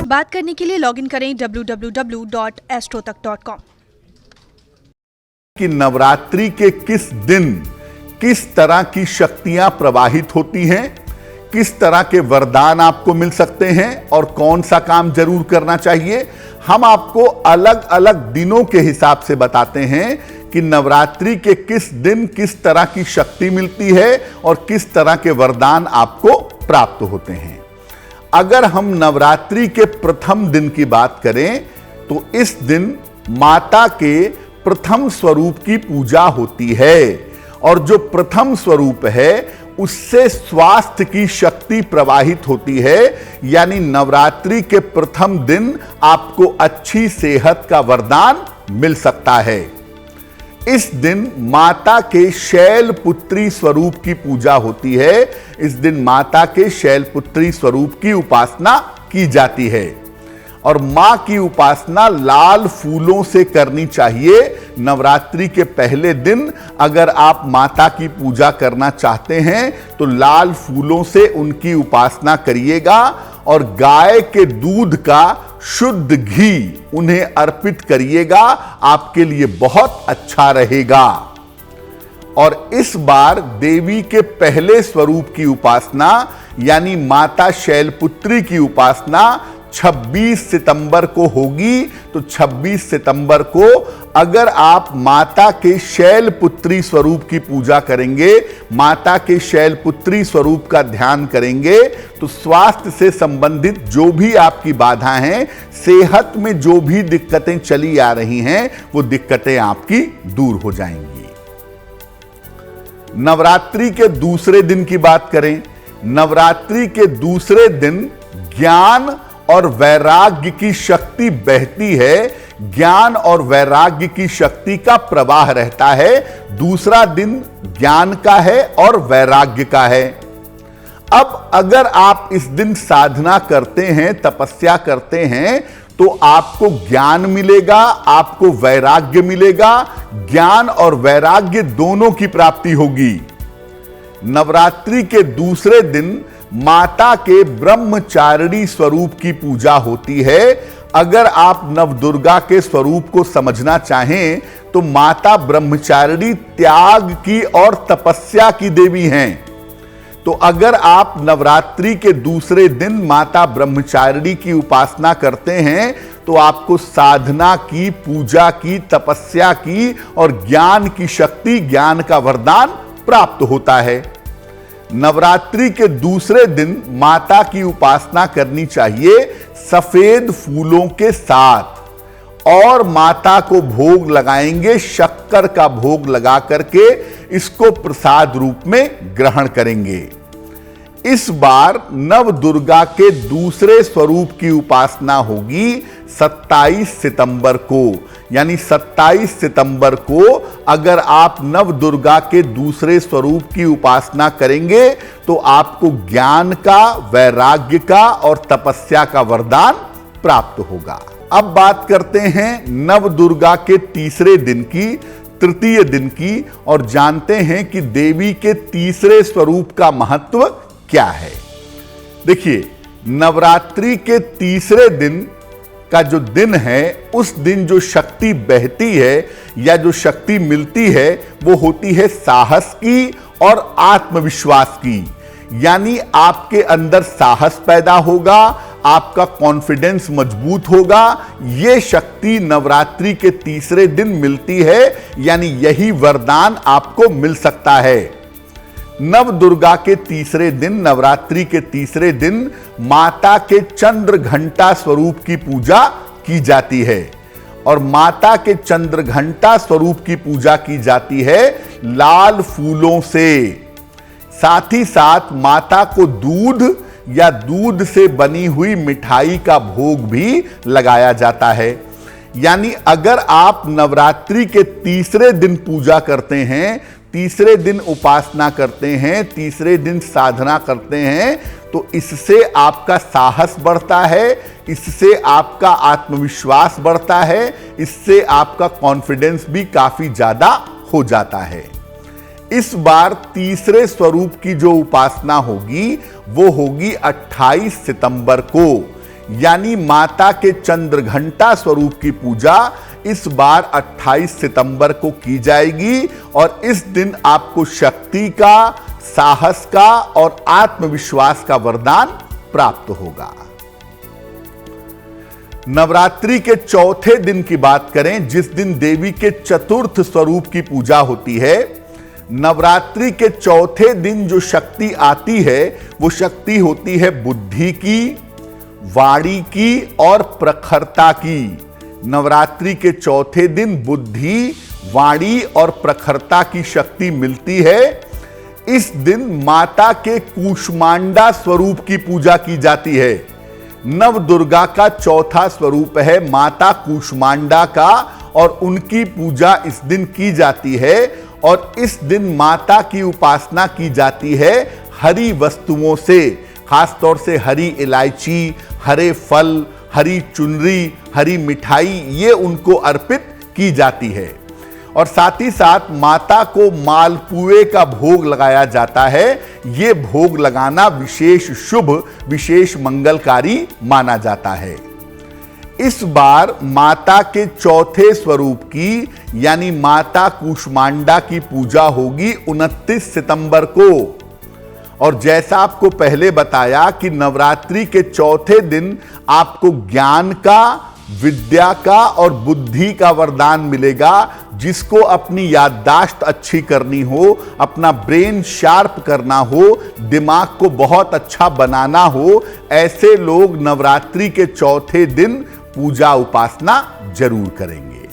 बात करने के लिए लॉगिन करें www.astrotak.com। कि नवरात्रि के किस दिन किस तरह की शक्तियां प्रवाहित होती हैं, किस तरह के वरदान आपको मिल सकते हैं और कौन सा काम जरूर करना चाहिए, हम आपको अलग अलग दिनों के हिसाब से बताते हैं कि नवरात्रि के किस दिन किस तरह की शक्ति मिलती है और किस तरह के वरदान आपको प्राप्त होते हैं। अगर हम नवरात्रि के प्रथम दिन की बात करें तो इस दिन माता के प्रथम स्वरूप की पूजा होती है और जो प्रथम स्वरूप है उससे स्वास्थ्य की शक्ति प्रवाहित होती है, यानी नवरात्रि के प्रथम दिन आपको अच्छी सेहत का वरदान मिल सकता है। इस दिन माता के शैलपुत्री स्वरूप की पूजा होती है। इस दिन माता के शैलपुत्री स्वरूप की उपासना की जाती है और मां की उपासना लाल फूलों से करनी चाहिए। नवरात्रि के पहले दिन अगर आप माता की पूजा करना चाहते हैं तो लाल फूलों से उनकी उपासना करिएगा और गाय के दूध का शुद्ध घी उन्हें अर्पित करिएगा, आपके लिए बहुत अच्छा रहेगा। और इस बार देवी के पहले स्वरूप की उपासना यानी माता शैलपुत्री की उपासना 26 सितंबर को होगी। तो 26 सितंबर को अगर आप माता के शैलपुत्री स्वरूप की पूजा करेंगे, माता के शैलपुत्री स्वरूप का ध्यान करेंगे तो स्वास्थ्य से संबंधित जो भी आपकी बाधा हैं, सेहत में जो भी दिक्कतें चली आ रही हैं, वो दिक्कतें आपकी दूर हो जाएंगी। नवरात्रि के दूसरे दिन की बात करें, नवरात्रि के दूसरे दिन ज्ञान और वैराग्य की शक्ति बहती है, ज्ञान और वैराग्य की शक्ति का प्रवाह रहता है। दूसरा दिन ज्ञान का है और वैराग्य का है। अब अगर आप इस दिन साधना करते हैं, तपस्या करते हैं तो आपको ज्ञान मिलेगा, आपको वैराग्य मिलेगा। ज्ञान और वैराग्य दोनों की प्राप्ति होगी। नवरात्रि के दूसरे दिन माता के ब्रह्मचारिणी स्वरूप की पूजा होती है। अगर आप नवदुर्गा के स्वरूप को समझना चाहें तो माता ब्रह्मचारिणी त्याग की और तपस्या की देवी हैं। तो अगर आप नवरात्रि के दूसरे दिन माता ब्रह्मचारिणी की उपासना करते हैं तो आपको साधना की, पूजा की, तपस्या की और ज्ञान की शक्ति, ज्ञान का वरदान प्राप्त होता है। नवरात्रि के दूसरे दिन माता की उपासना करनी चाहिए सफेद फूलों के साथ और माता को भोग लगाएंगे, शक्कर का भोग लगा करके इसको प्रसाद रूप में ग्रहण करेंगे। इस बार नव दुर्गा के दूसरे स्वरूप की उपासना होगी 27 सितंबर को, यानी 27 सितंबर को अगर आप नव दुर्गा के दूसरे स्वरूप की उपासना करेंगे तो आपको ज्ञान का, वैराग्य का और तपस्या का वरदान प्राप्त होगा। अब बात करते हैं नव दुर्गा के तीसरे दिन की, तृतीय दिन की, और जानते हैं कि देवी के तीसरे स्वरूप का महत्व क्या है। देखिए, नवरात्रि के तीसरे दिन का जो दिन है, उस दिन जो शक्ति बहती है या जो शक्ति मिलती है वो होती है साहस की और आत्मविश्वास की। यानी आपके अंदर साहस पैदा होगा, आपका कॉन्फिडेंस मजबूत होगा। ये शक्ति नवरात्रि के तीसरे दिन मिलती है, यानी यही वरदान आपको मिल सकता है। नव दुर्गा के तीसरे दिन, नवरात्रि के तीसरे दिन माता के चंद्र घंटा स्वरूप की पूजा की जाती है और माता के चंद्र घंटा स्वरूप की पूजा की जाती है लाल फूलों से। साथ ही साथ माता को दूध या दूध से बनी हुई मिठाई का भोग भी लगाया जाता है। यानी अगर आप नवरात्रि के तीसरे दिन पूजा करते हैं, तीसरे दिन उपासना करते हैं, तीसरे दिन साधना करते हैं तो इससे आपका साहस बढ़ता है, इससे आपका आत्मविश्वास बढ़ता है, इससे आपका कॉन्फिडेंस भी काफी ज्यादा हो जाता है। इस बार तीसरे स्वरूप की जो उपासना होगी वो होगी 28 सितंबर को, यानी माता के चंद्रघंटा स्वरूप की पूजा इस बार 28 सितंबर को की जाएगी और इस दिन आपको शक्ति का, साहस का और आत्मविश्वास का वरदान प्राप्त होगा। नवरात्रि के चौथे दिन की बात करें, जिस दिन देवी के चतुर्थ स्वरूप की पूजा होती है। नवरात्रि के चौथे दिन जो शक्ति आती है वो शक्ति होती है बुद्धि की, वाणी की और प्रखरता की। नवरात्रि के चौथे दिन बुद्धि, वाणी और प्रखरता की शक्ति मिलती है। इस दिन माता के कूष्मांडा स्वरूप की पूजा की जाती है। नव दुर्गा का चौथा स्वरूप है माता कूष्मांडा का और उनकी पूजा इस दिन की जाती है और इस दिन माता की उपासना की जाती है हरी वस्तुओं से, खासतौर से हरी इलायची, हरे फल, हरी चुनरी, हरी मिठाई, ये उनको अर्पित की जाती है। और साथ ही साथ माता को मालपुए का भोग लगाया जाता है। ये भोग लगाना विशेष शुभ, विशेष मंगलकारी माना जाता है। इस बार माता के चौथे स्वरूप की यानी माता कूष्मांडा की पूजा होगी 29 सितंबर को। और जैसा आपको पहले बताया कि नवरात्रि के चौथे दिन आपको ज्ञान का, विद्या का और बुद्धि का वरदान मिलेगा। जिसको अपनी याददाश्त अच्छी करनी हो, अपना ब्रेन शार्प करना हो, दिमाग को बहुत अच्छा बनाना हो, ऐसे लोग नवरात्रि के चौथे दिन पूजा उपासना जरूर करेंगे।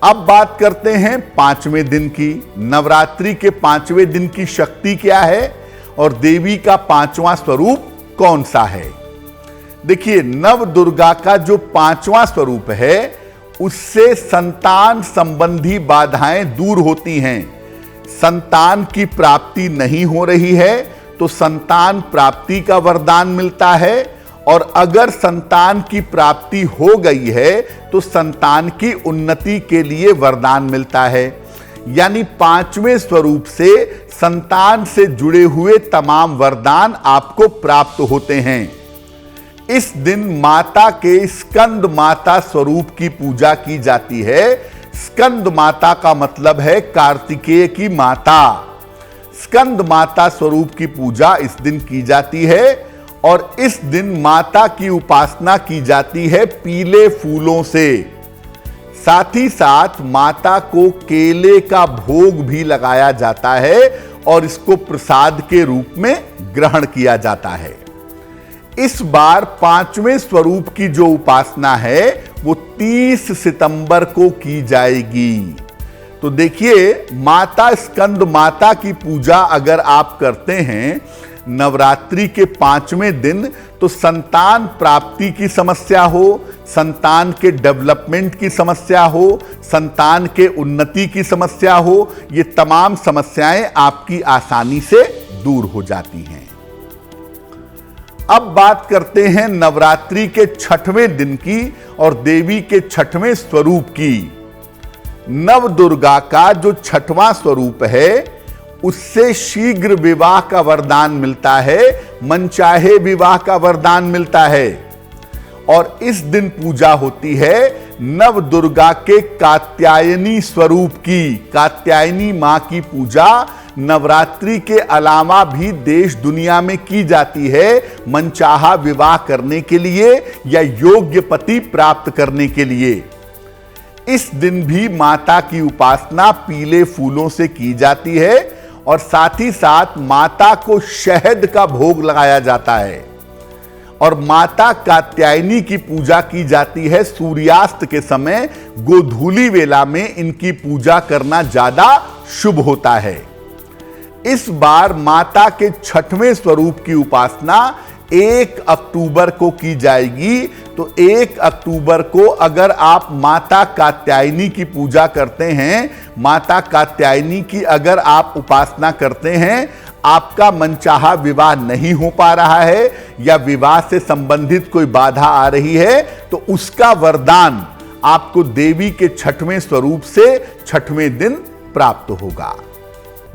अब बात करते हैं पांचवें दिन की। नवरात्रि के पांचवें दिन की शक्ति क्या है और देवी का पांचवा स्वरूप कौन सा है। देखिए, नव दुर्गा का जो पांचवा स्वरूप है उससे संतान संबंधी बाधाएं दूर होती हैं। संतान की प्राप्ति नहीं हो रही है तो संतान प्राप्ति का वरदान मिलता है और अगर संतान की प्राप्ति हो गई है तो संतान की उन्नति के लिए वरदान मिलता है। यानी पांचवें स्वरूप से संतान से जुड़े हुए तमाम वरदान आपको प्राप्त होते हैं। इस दिन माता के स्कंद माता स्वरूप की पूजा की जाती है। स्कंद माता का मतलब है कार्तिकेय की माता। स्कंद माता स्वरूप की पूजा इस दिन की जाती है और इस दिन माता की उपासना की जाती है पीले फूलों से। साथ ही साथ माता को केले का भोग भी लगाया जाता है और इसको प्रसाद के रूप में ग्रहण किया जाता है। इस बार पांचवें स्वरूप की जो उपासना है वो 30 सितंबर को की जाएगी। तो देखिए, माता स्कंद माता की पूजा अगर आप करते हैं नवरात्रि के पांचवें दिन तो संतान प्राप्ति की समस्या हो, संतान के डेवलपमेंट की समस्या हो, संतान के उन्नति की समस्या हो, ये तमाम समस्याएं आपकी आसानी से दूर हो जाती हैं। अब बात करते हैं नवरात्रि के छठवें दिन की और देवी के छठवें स्वरूप की। नव दुर्गा का जो छठवां स्वरूप है उससे शीघ्र विवाह का वरदान मिलता है, मनचाहे विवाह का वरदान मिलता है। और इस दिन पूजा होती है नव दुर्गा के कात्यायनी स्वरूप की। कात्यायनी मां की पूजा नवरात्रि के अलावा भी देश दुनिया में की जाती है मनचाहा विवाह करने के लिए या योग्य पति प्राप्त करने के लिए। इस दिन भी माता की उपासना पीले फूलों से की जाती है और साथ ही साथ माता को शहद का भोग लगाया जाता है। और माता कात्यायनी की पूजा की जाती है सूर्यास्त के समय। गोधूली वेला में इनकी पूजा करना ज्यादा शुभ होता है। इस बार माता के छठवें स्वरूप की उपासना 1 अक्टूबर को की जाएगी। तो 1 अक्टूबर को अगर आप माता कात्यायनी की पूजा करते हैं, माता कात्यायनी की अगर आप उपासना करते हैं, आपका मनचाहा विवाह नहीं हो पा रहा है या विवाह से संबंधित कोई बाधा आ रही है तो उसका वरदान आपको देवी के छठवें स्वरूप से छठवें दिन प्राप्त होगा।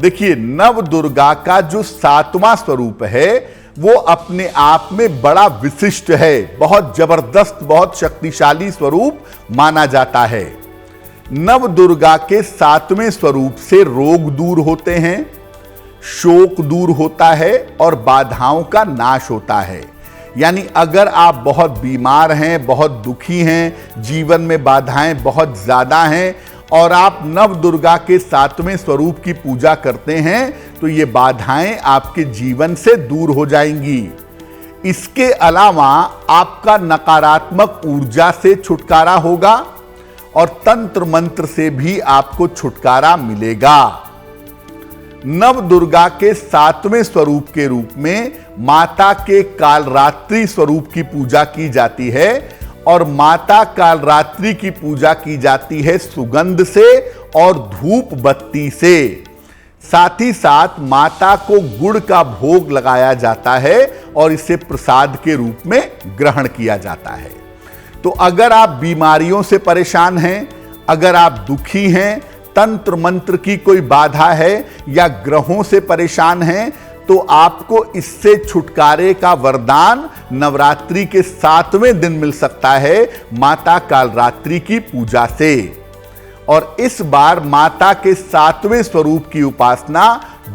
देखिए, नव दुर्गा का जो 7वां स्वरूप है वो अपने आप में बड़ा विशिष्ट है, बहुत जबरदस्त, बहुत शक्तिशाली स्वरूप माना जाता है। नव दुर्गा के 7वें स्वरूप से रोग दूर होते हैं, शोक दूर होता है और बाधाओं का नाश होता है। यानी अगर आप बहुत बीमार हैं, बहुत दुखी हैं, जीवन में बाधाएं बहुत ज्यादा हैं और आप नव दुर्गा के 7वें स्वरूप की पूजा करते हैं तो ये बाधाएं आपके जीवन से दूर हो जाएंगी। इसके अलावा आपका नकारात्मक ऊर्जा से छुटकारा होगा और तंत्र मंत्र से भी आपको छुटकारा मिलेगा। नव दुर्गा के 7वें स्वरूप के रूप में माता के कालरात्रि स्वरूप की पूजा की जाती है और माता कालरात्रि की पूजा की जाती है सुगंध से और धूप बत्ती से। साथ ही साथ माता को गुड़ का भोग लगाया जाता है और इसे प्रसाद के रूप में ग्रहण किया जाता है। तो अगर आप बीमारियों से परेशान हैं, अगर आप दुखी हैं, तंत्र मंत्र की कोई बाधा है या ग्रहों से परेशान हैं, तो आपको इससे छुटकारे का वरदान नवरात्रि के 7वें दिन मिल सकता है माता कालरात्रि की पूजा से। और इस बार माता के 7वें स्वरूप की उपासना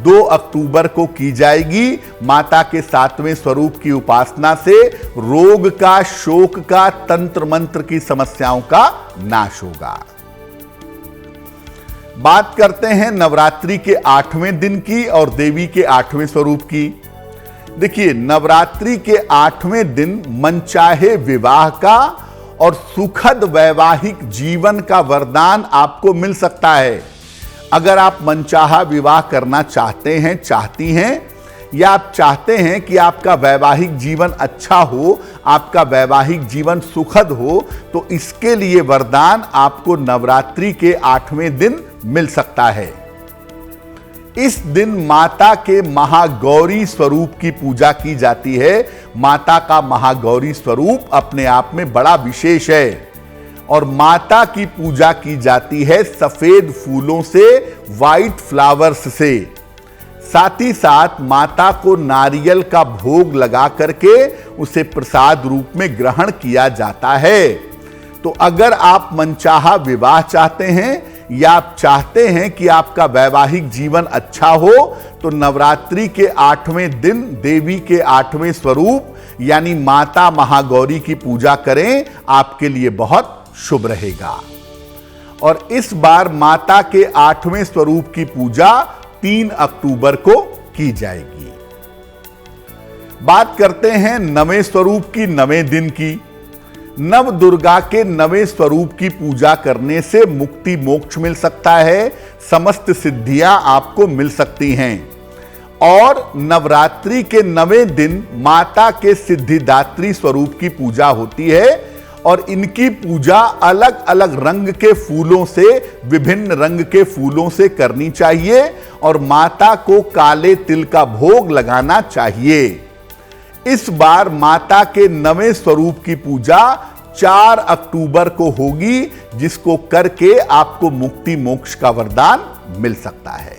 2 अक्टूबर को की जाएगी। माता के 7वें स्वरूप की उपासना से रोग का, शोक का, तंत्र मंत्र की समस्याओं का नाश होगा। बात करते हैं नवरात्रि के 8वें दिन की और देवी के 8वें स्वरूप की। देखिए, नवरात्रि के 8वें दिन मनचाहे विवाह का और सुखद वैवाहिक जीवन का वरदान आपको मिल सकता है। अगर आप मनचाहा विवाह करना चाहते हैं, चाहती हैं, या आप चाहते हैं कि आपका वैवाहिक जीवन अच्छा हो, आपका वैवाहिक जीवन सुखद हो, तो इसके लिए वरदान आपको नवरात्रि के 8वें दिन मिल सकता है। इस दिन माता के महागौरी स्वरूप की पूजा की जाती है। माता का महागौरी स्वरूप अपने आप में बड़ा विशेष है और माता की पूजा की जाती है सफेद फूलों से, व्हाइट फ्लावर्स से। साथ ही साथ माता को नारियल का भोग लगा करके उसे प्रसाद रूप में ग्रहण किया जाता है। तो अगर आप मनचाहा विवाह चाहते हैं या आप चाहते हैं कि आपका वैवाहिक जीवन अच्छा हो, तो नवरात्रि के 8वें दिन देवी के 8वें स्वरूप यानी माता महागौरी की पूजा करें, आपके लिए बहुत शुभ रहेगा। और इस बार माता के 8वें स्वरूप की पूजा 3 अक्टूबर को की जाएगी। बात करते हैं 9वें स्वरूप की, 9वें दिन की। नव दुर्गा के 9वें स्वरूप की पूजा करने से मुक्ति मोक्ष मिल सकता है, समस्त सिद्धियां आपको मिल सकती हैं। और नवरात्रि के 9वें दिन माता के सिद्धिदात्री स्वरूप की पूजा होती है और इनकी पूजा अलग अलग रंग के फूलों से, विभिन्न रंग के फूलों से करनी चाहिए और माता को काले तिल का भोग लगाना चाहिए। इस बार माता के 9वें स्वरूप की पूजा 4 अक्टूबर को होगी, जिसको करके आपको मुक्ति मोक्ष का वरदान मिल सकता है।